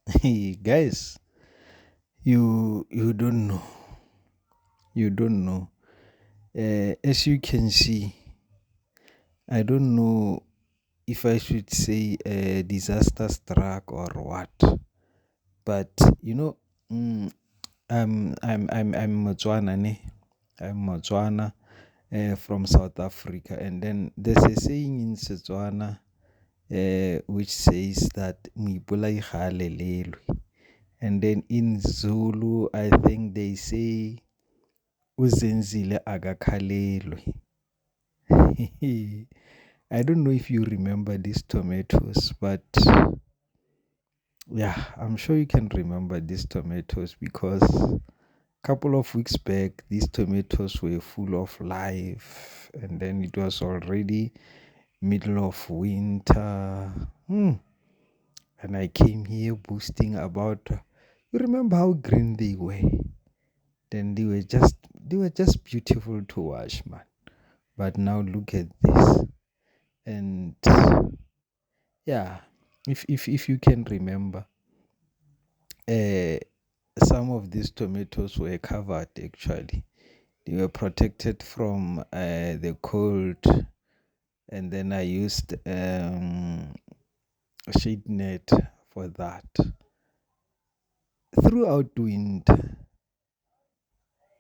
Hey guys, you don't know. You don't know. As you can see, I don't know if I should say disaster struck or what. But you know, mm, I'm Motswana, ne? I'm Motswana from South Africa, and then there's a saying in Setswana which says that "Muipula ikgalelelwe." And then in Zulu, I think they say uzenzile akakhalelwe. I don't know if you remember these tomatoes, but yeah, I'm sure you can remember these tomatoes because a couple of weeks back, these tomatoes were full of life, and then it was already middle of winter. And I came here boasting about. You remember how green they were? Then they were just beautiful to watch, man. But now look at this. And yeah, if you can remember, uh some of these tomatoes were covered actually. They were protected from the cold, and then I used a shade net for that throughout winter.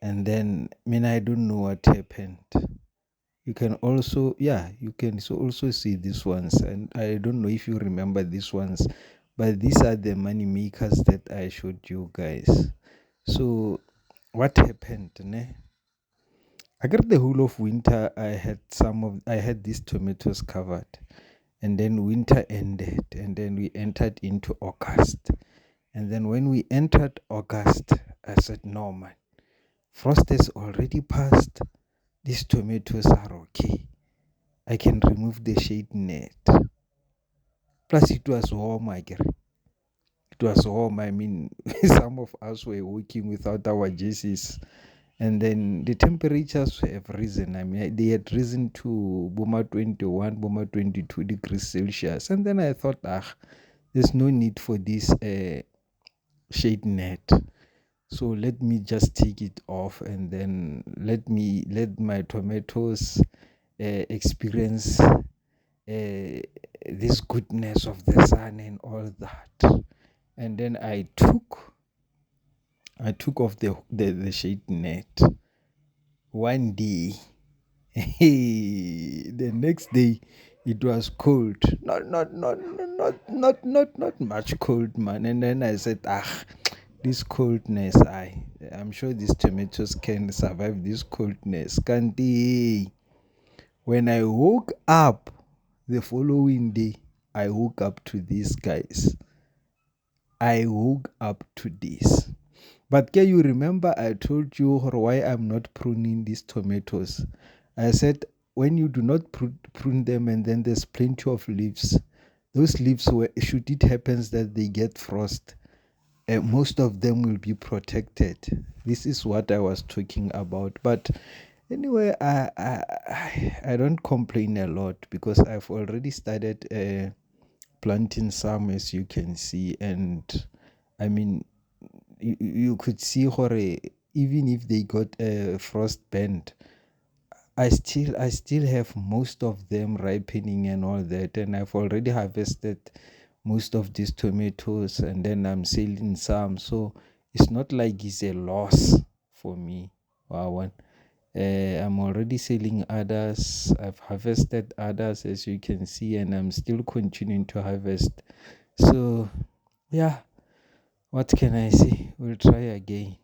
And then I don't know what happened. You can also, yeah, you can also see these ones, and I don't know if you remember these ones, but these are the money makers that I showed you guys. So what happened, ne? I got the whole of winter. I had these tomatoes covered, and then winter ended, and then we entered into August. And then when we entered August, I said, no man, frost has already passed. These tomatoes are okay. I can remove the shade net. Plus, it was warm, I get it. It was warm. I mean, some of us were working without our jerseys. And then the temperatures have risen. I mean, they had risen to Boma 21, Boma 22 degrees Celsius. And then I thought, there's no need for this shade net. So let me just take it off, and then let my tomatoes experience this goodness of the sun and all that. And then I took off the shade net one day. The next day it was cold. Not much cold, man. And then I said, this coldness, I'm sure these tomatoes can survive this coldness. Can't they? When I woke up the following day, I woke up to these guys. I woke up to this. But can you remember I told you why I'm not pruning these tomatoes? I said when you do not prune them and then there's plenty of leaves, those leaves, should it happens that they get frost, most of them will be protected. This is what I was talking about. But anyway, I don't complain a lot because I've already started planting some, as you can see. And I mean, you could see hore, even if they got a frost bend, I still have most of them ripening and all that, and I've already harvested most of these tomatoes, and then I'm selling some. So it's not like it's a loss for me. Wow. I'm already selling others. I've harvested others, as you can see, and I'm still continuing to harvest. So yeah, what can I say? We'll try again.